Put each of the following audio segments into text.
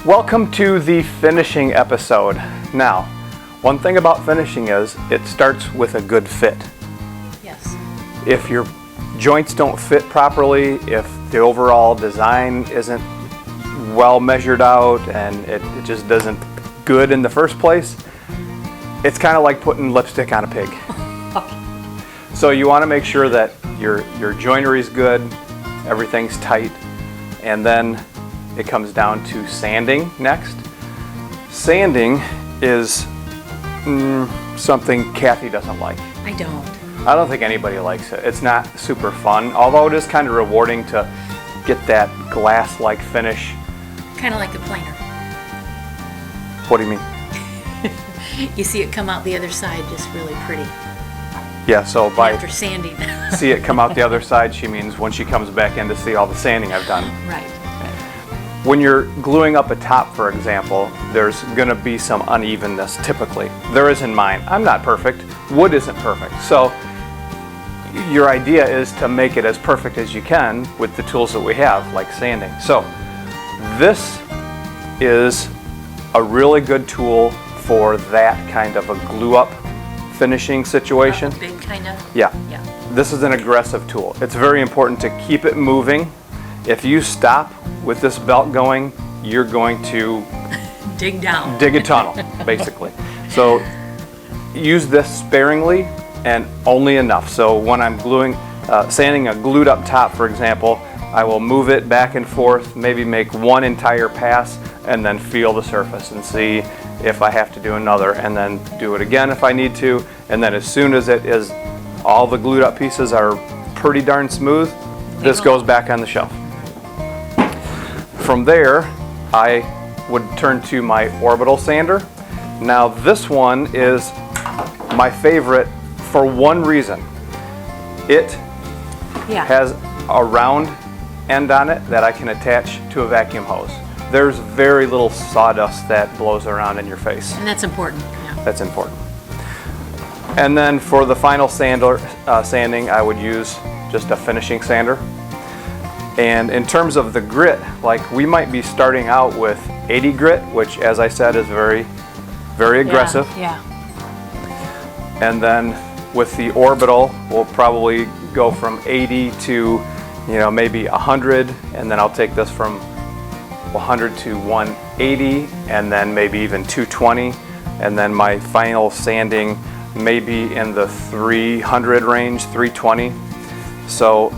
Welcome to the finishing episode. Now, one thing about finishing is it starts with a good fit. Yes. If your joints don't fit properly, if the overall design isn't well measured out and it just doesn't good in the first place, it's kind of like putting lipstick on a pig. So you want to make sure that your joinery is good, everything's tight, and then it comes down to sanding next. Sanding is something Kathy doesn't like. I don't. I don't think anybody likes it. It's not super fun, although it is kind of rewarding to get that glass-like finish. Kind of like a planer. What do you mean? You see it come out the other side just really pretty. Yeah, so by After sanding. see it come out the other side, she means when she comes back in to see all the sanding I've done. Right. When you're gluing up a top, for example, there's going to be some unevenness typically. There is in mine. I'm not perfect. Wood isn't perfect. So your idea is to make it as perfect as you can with the tools that we have, like sanding. So this is a really good tool for that kind of a glue up finishing situation. Big kind of? Yeah. Yeah. This is an aggressive tool. It's very important to keep it moving. If you stop with this belt going, you're going to dig down. Dig a tunnel, basically. So use this sparingly and only enough. So when I'm sanding a glued up top, for example, I will move it back and forth, maybe make one entire pass, and then feel the surface and see if I have to do another, and then do it again if I need to. And then as soon as all the glued up pieces are pretty darn smooth, this goes back on the shelf. From there, I would turn to my orbital sander. Now this one is my favorite for one reason. It has a round end on it that I can attach to a vacuum hose. There's very little sawdust that blows around in your face. And that's important. Yeah. That's important. And then for the final sanding, I would use just a finishing sander. And in terms of the grit, like we might be starting out with 80 grit, which as I said is very, very aggressive. Yeah. And then with the orbital, we'll probably go from 80 to, maybe 100, and then I'll take this from 100 to 180, and then maybe even 220, and then my final sanding may be in the 300 range, 320. So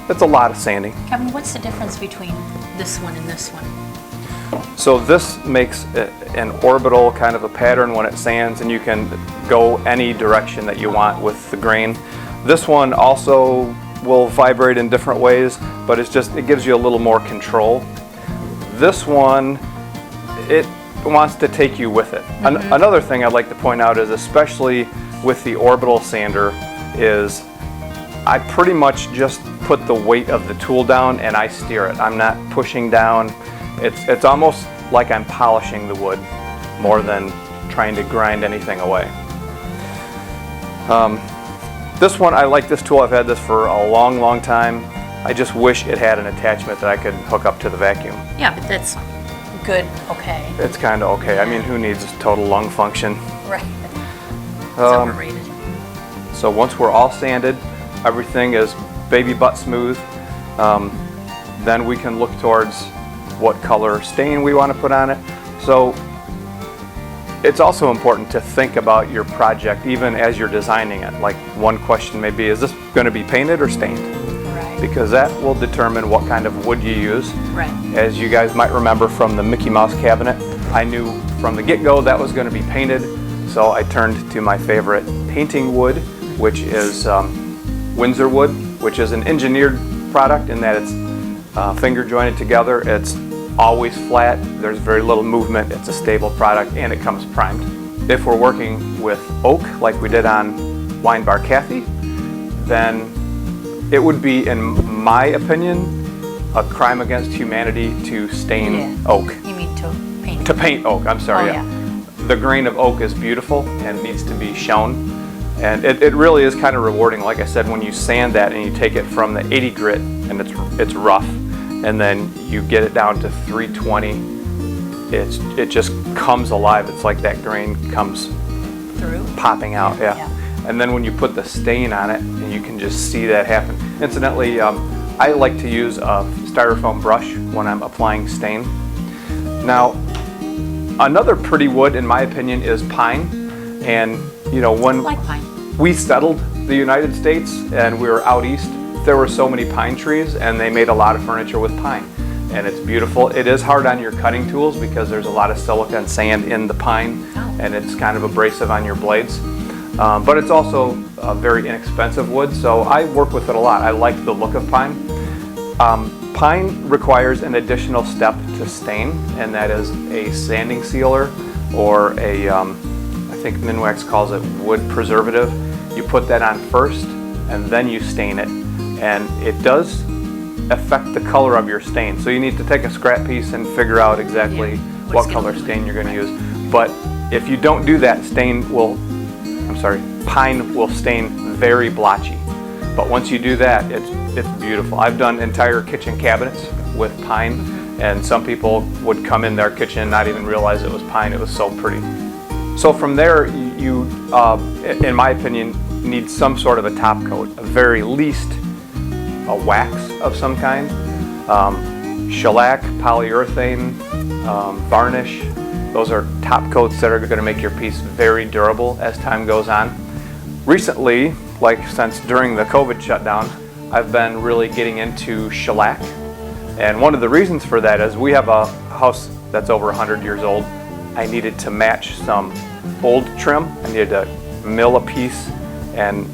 it's a lot of sanding. Kevin, what's the difference between this one and this one? So this makes an orbital kind of a pattern when it sands, and you can go any direction that you want with the grain. This one also will vibrate in different ways, but it gives you a little more control. This one, it wants to take you with it. Mm-hmm. Another thing I'd like to point out is, especially with the orbital sander, is I pretty much just put the weight of the tool down and I steer it. I'm not pushing down. It's almost like I'm polishing the wood more than trying to grind anything away. This one, I like this tool. I've had this for a long, long time. I just wish it had an attachment that I could hook up to the vacuum. Yeah, but that's good, okay. It's kind of okay. I mean, who needs total lung function? Right. It's overrated. So once we're all sanded, everything is baby butt smooth, then we can look towards what color stain we want to put on it. So it's also important to think about your project even as you're designing it. Like one question may be, is this going to be painted or stained? Right. Because that will determine what kind of wood you use. Right. As you guys might remember from the Mickey Mouse cabinet, I knew from the get-go that was going to be painted, so I turned to my favorite painting wood, which is Windsor wood, which is an engineered product in that it's finger jointed together. It's always flat, there's very little movement, it's a stable product, and it comes primed. If we're working with oak, like we did on Wine Bar Cathy, then it would be, in my opinion, a crime against humanity to stain oak. You mean to paint? To paint oak, I'm sorry. Oh, yeah. The grain of oak is beautiful and needs to be shown. And it really is kind of rewarding, like I said, when you sand that and you take it from the 80 grit and it's rough, and then you get it down to 320. It just comes alive. It's like that grain comes Through? popping out, yeah. And then when you put the stain on it, and you can just see that happen. Incidentally, I like to use a styrofoam brush when I'm applying stain. Now, another pretty wood, in my opinion, is pine. And you know, when I like pine. we settled the United States and we were out east, there were so many pine trees, and they made a lot of furniture with pine. And it's beautiful. It is hard on your cutting tools because there's a lot of silica and sand in the pine, and it's kind of abrasive on your blades. But it's also a very inexpensive wood, so I work with it a lot. I like the look of pine. Pine requires an additional step to stain, and that is a sanding sealer, or a, I think Minwax calls it wood preservative. You put that on first, and then you stain it, and it does affect the color of your stain. So you need to take a scrap piece and figure out exactly what color stain you're going to use. But if you don't do that, pine will stain very blotchy. But once you do that, it's beautiful. I've done entire kitchen cabinets with pine, and some people would come in their kitchen and not even realize it was pine. It was so pretty. So from there, you, in my opinion, need some sort of a top coat, at very least a wax of some kind, shellac, polyurethane, varnish. Those are top coats that are going to make your piece very durable as time goes on. Recently, since during the COVID shutdown, I've been really getting into shellac. And one of the reasons for that is we have a house that's over 100 years old. I needed to match some old trim. I needed to mill a piece and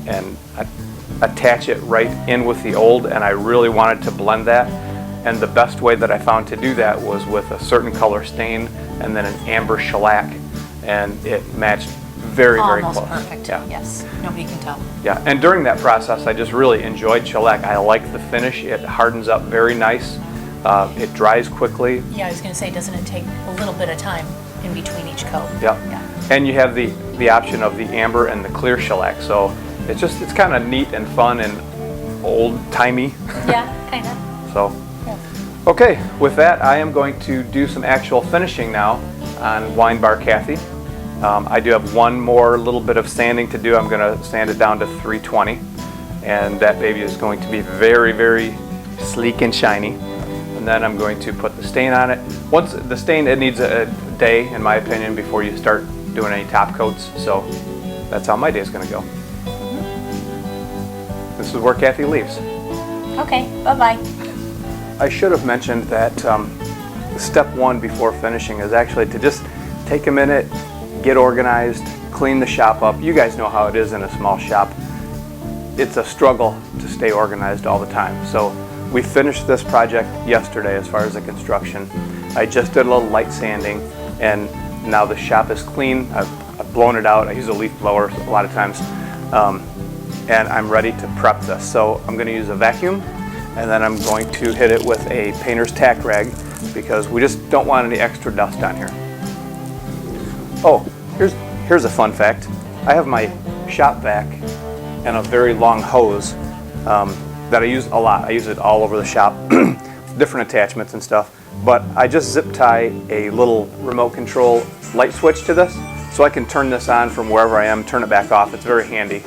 attach it right in with the old, and I really wanted to blend that. And the best way that I found to do that was with a certain color stain and then an amber shellac, and it matched very Almost close. Perfect. Yeah. Yes, nobody can tell. Yeah, and during that process, I just really enjoyed shellac. I like the finish. It hardens up very nice. It dries quickly. Yeah, I was going to say, doesn't it take a little bit of time in between each coat? Yeah. And you have the option of the amber and the clear shellac. So it's kind of neat and fun and old-timey. Yeah, kind of. So, okay, with that, I am going to do some actual finishing now on Wine Bar Cathy. I do have one more little bit of sanding to do. I'm going to sand it down to 320, and that baby is going to be very sleek and shiny. And then I'm going to put the stain on it. Once the stain, it needs a day, in my opinion, before you start doing any top coats. So that's how my day is going to go. This is where Cathy leaves. Okay, bye-bye. I should have mentioned that step one before finishing is actually to just take a minute, get organized, clean the shop up. You guys know how it is in a small shop. It's a struggle to stay organized all the time. So we finished this project yesterday as far as the construction. I just did a little light sanding, and now the shop is clean. I've blown it out. I use a leaf blower a lot of times. And I'm ready to prep this. So I'm going to use a vacuum, and then I'm going to hit it with a painter's tack rag because we just don't want any extra dust on here. Oh, here's a fun fact. I have my shop vac and a very long hose that I use a lot. I use it all over the shop, different attachments and stuff. But I just zip tie a little remote control light switch to this, so I can turn this on from wherever I am, turn it back off. It's very handy.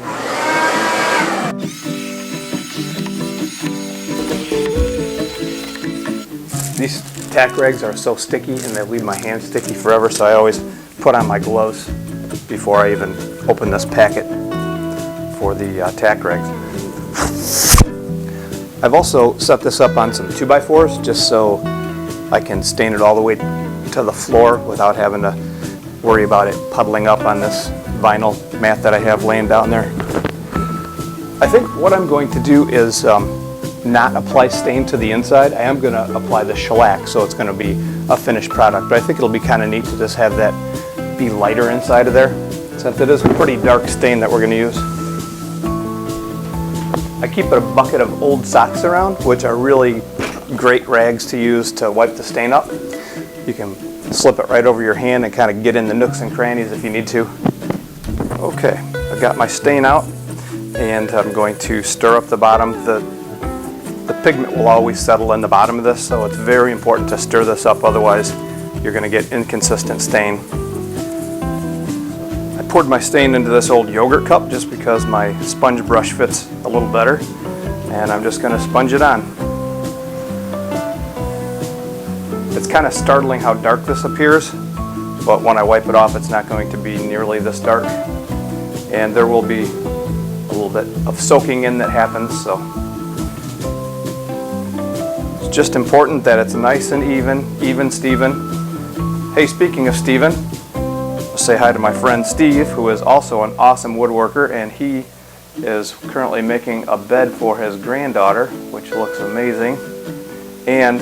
These tack rags are so sticky, and they leave my hands sticky forever, so I always put on my gloves before I even open this packet for the tack rags. I've also set this up on some 2x4s just so I can stain it all the way to the floor without having to worry about it puddling up on this vinyl mat that I have laying down there. I think what I'm going to do is not apply stain to the inside. I am going to apply the shellac, so it's going to be a finished product. But I think it'll be kind of neat to just have that be lighter inside of there, since it is a pretty dark stain that we're going to use. I keep a bucket of old socks around, which are really great rags to use to wipe the stain up. You can slip it right over your hand and kind of get in the nooks and crannies if you need to. Okay, I've got my stain out, and I'm going to stir up the bottom. the pigment will always settle in the bottom of this, so it's very important to stir this up, otherwise you're going to get inconsistent stain. I poured my stain into this old yogurt cup just because my sponge brush fits a little better, and I'm just going to sponge it on. It's kind of startling how dark this appears, but when I wipe it off it's not going to be nearly this dark, and there will be a little bit of soaking in that happens, so it's just important that it's nice and even Steven. Hey, speaking of Steven, I'll say hi to my friend Steve, who is also an awesome woodworker, and he is currently making a bed for his granddaughter, which looks amazing, and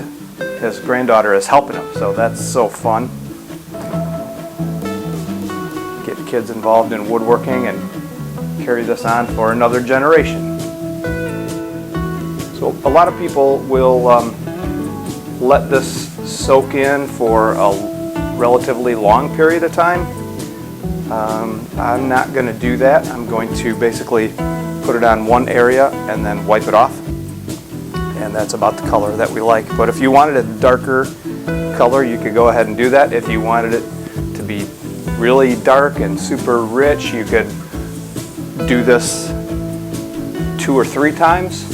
his granddaughter is helping him, so that's so fun. Get kids involved in woodworking and carry this on for another generation. So a lot of people will let this soak in for a relatively long period of time. I'm not going to do that. I'm going to basically put it on one area and then wipe it off, and that's about the color that we like. But if you wanted a darker color, you could go ahead and do that. If you wanted it to be really dark and super rich, you could do this 2 or 3 times.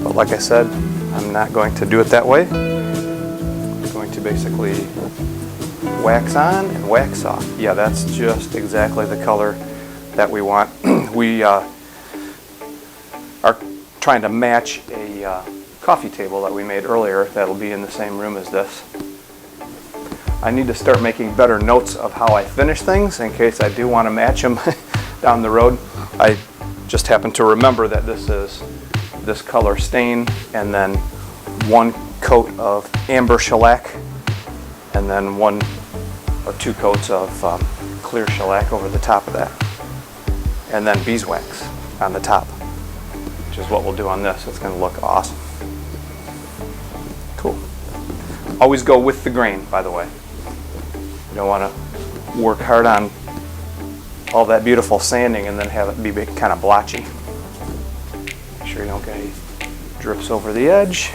But like I said, I'm not going to do it that way. I'm going to basically wax on and wax off. Yeah, that's just exactly the color that we want. We are trying to match a coffee table that we made earlier that'll be in the same room as this. I need to start making better notes of how I finish things in case I do want to match them down the road. I just happen to remember that this is this color stain, and then 1 coat of amber shellac, and then 1 or 2 coats of clear shellac over the top of that, and then beeswax on the top, which is what we'll do on this. It's going to look awesome. Cool. Always go with the grain, by the way. You don't want to work hard on all that beautiful sanding and then have it be kind of blotchy. Make sure you don't get any drips over the edge.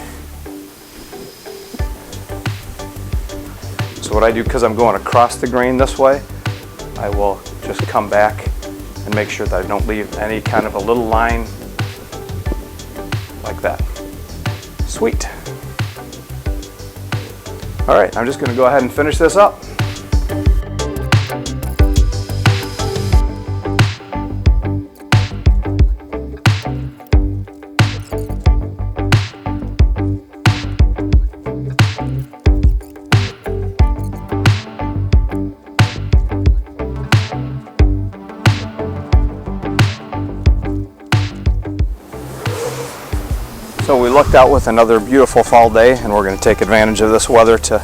So what I do, because I'm going across the grain this way, I will just come back and make sure that I don't leave any kind of a little line like that. Sweet. All right, I'm just going to go ahead and finish this up. So we looked out with another beautiful fall day, and we're going to take advantage of this weather to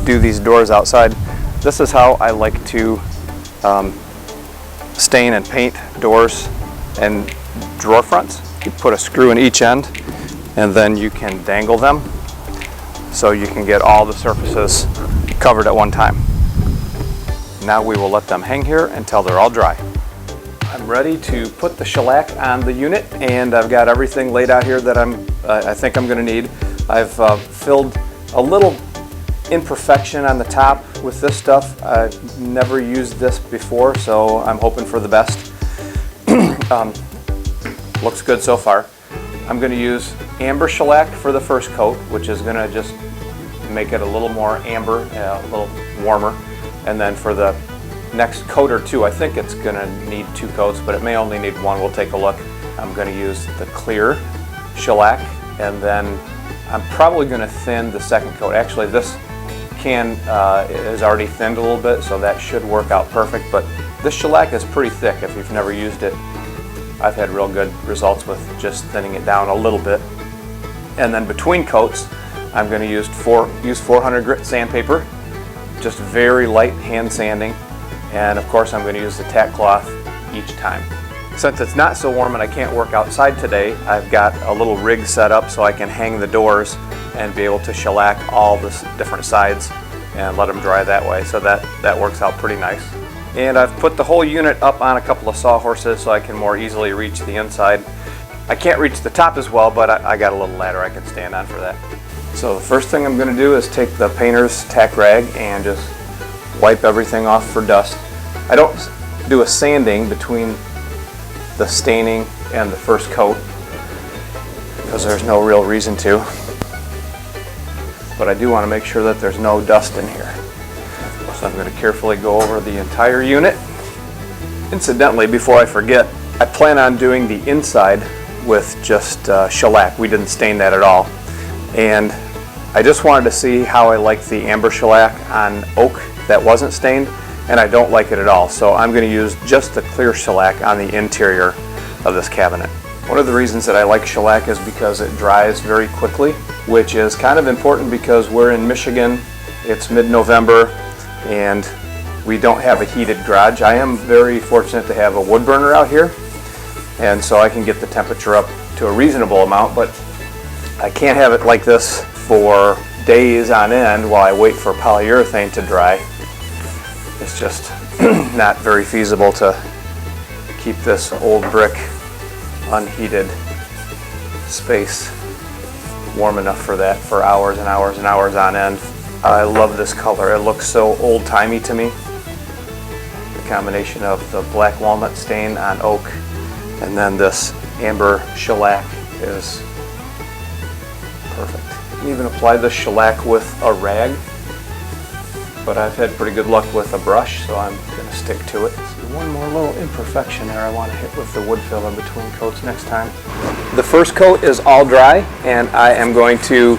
do these doors outside. This is how I like to stain and paint doors and drawer fronts. You put a screw in each end, and then you can dangle them so you can get all the surfaces covered at one time. Now we will let them hang here until they're all dry. I'm ready to put the shellac on the unit, and I've got everything laid out here that I think I'm going to need. I've filled a little imperfection on the top with this stuff. I've never used this before, so I'm hoping for the best. Looks good so far. I'm going to use amber shellac for the first coat, which is going to just make it a little more amber, a little warmer. And then for the next coat or 2, I think it's going to need 2 coats, but it may only need 1. We'll take a look. I'm going to use the clear shellac, and then I'm probably going to thin the second coat. Actually, this can is already thinned a little bit, so that should work out perfect, but this shellac is pretty thick. If you've never used it, I've had real good results with just thinning it down a little bit. And then between coats, I'm going to use 400 grit sandpaper, just very light hand sanding. And of course I'm going to use the tack cloth each time. Since it's not so warm and I can't work outside today, I've got a little rig set up so I can hang the doors and be able to shellac all the different sides and let them dry that way. So that works out pretty nice. And I've put the whole unit up on a couple of sawhorses so I can more easily reach the inside. I can't reach the top as well, but I got a little ladder I can stand on for that. So the first thing I'm going to do is take the painter's tack rag and just wipe everything off for dust. I don't do a sanding between the staining and the first coat because there's no real reason to. But I do want to make sure that there's no dust in here. So I'm going to carefully go over the entire unit. Incidentally, before I forget, I plan on doing the inside with just shellac. We didn't stain that at all. And I just wanted to see how I like the amber shellac on oak that wasn't stained, and I don't like it at all. So I'm going to use just the clear shellac on the interior of this cabinet. One of the reasons that I like shellac is because it dries very quickly, which is kind of important because we're in Michigan, it's mid-November, and we don't have a heated garage. I am very fortunate to have a wood burner out here, and so I can get the temperature up to a reasonable amount, but I can't have it like this for days on end while I wait for polyurethane to dry. It's just not very feasible to keep this old brick unheated space warm enough for that for hours and hours and hours on end. I love this color. It looks so old-timey to me. The combination of the black walnut stain on oak and then this amber shellac is perfect. You can even apply the shellac with a rag, but I've had pretty good luck with a brush, so I'm going to stick to it. One more little imperfection there I want to hit with the wood fill in between coats next time. The first coat is all dry, and I am going to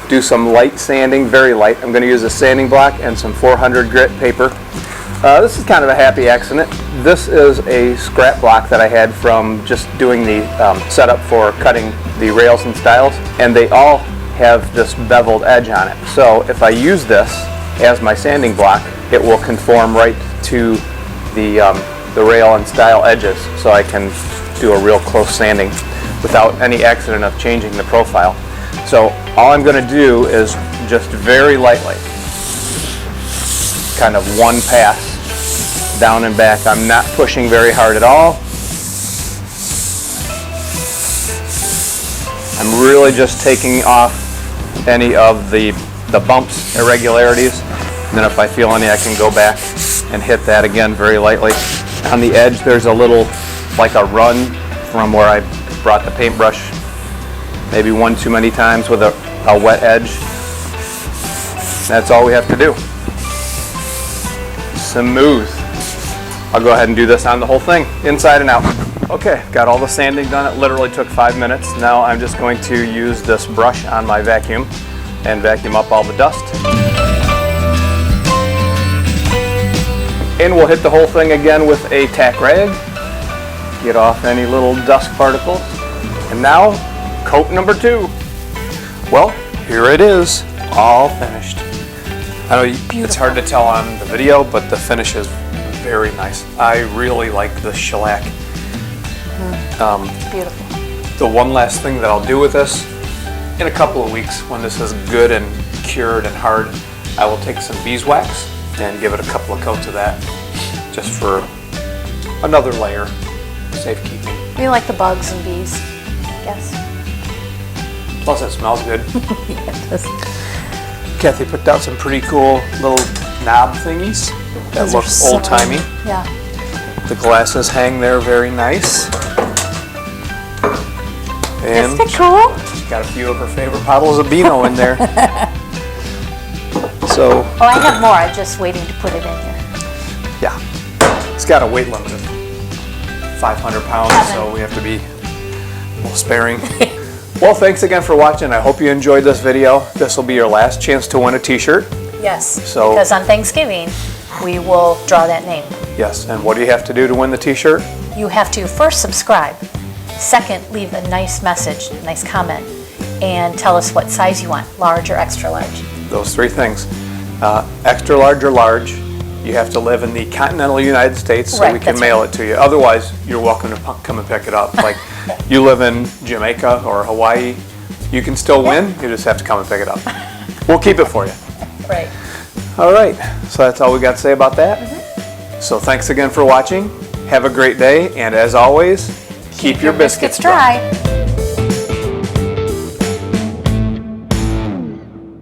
do some light sanding, very light. I'm going to use a sanding block and some 400 grit paper. This is kind of a happy accident. This is a scrap block that I had from just doing the setup for cutting the rails and stiles, and they all have this beveled edge on it. So if I use this as my sanding block, it will conform right to the rail and stile edges, so I can do a real close sanding without any accident of changing the profile. So all I'm going to do is just very lightly, kind of one pass down and back. I'm not pushing very hard at all. I'm really just taking off any of the bumps, irregularities, and then if I feel any, I can go back and hit that again very lightly. On the edge there's a little, like a run from where I brought the paintbrush maybe one too many times with a wet edge. That's all we have to do. Smooth. I'll go ahead and do this on the whole thing, inside and out. Okay, got all the sanding done. It literally took 5 minutes. Now I'm just going to use this brush on my vacuum and vacuum up all the dust. And we'll hit the whole thing again with a tack rag. Get off any little dust particles. And now, coat number 2. Well, here it is, all finished. I know it's hard to tell on the video, but the finish is very nice. I really like the shellac. Beautiful. The one last thing that I'll do with this, in a couple of weeks when this is good and cured and hard, I will take some beeswax and give it a couple of coats of that, just for another layer, safekeeping. We like the bugs and bees, yes. Plus it smells good. Yeah, it does. Kathy picked out some pretty cool little knob thingies that look old-timey. Yeah. The glasses hang there very nice. And Isn't it cool? got a few of her favorite bottles of Beano in there. So, Oh, I have more. I'm just waiting to put it in here. yeah. It's got a weight limit of 500 pounds, so we have to be a little sparing. Well, thanks again for watching. I hope you enjoyed this video. This will be your last chance to win a t-shirt. Yes, So- because on Thanksgiving, we will draw that name. Yes, and what do you have to do to win the t-shirt? You have to first subscribe. Second, leave a nice message, nice comment, and tell us what size you want, large or extra large. Those 3 things. Extra large or large. You have to live in the continental United States so Right, we can that's mail right. it to you. Otherwise, you're welcome to come and pick it up. Like, you live in Jamaica or Hawaii, you can still win, you just have to come and pick it up. We'll keep it for you. Right. All right, so that's all we got to say about that. So thanks again for watching. Have a great day, and as always, Keep your biscuits dry.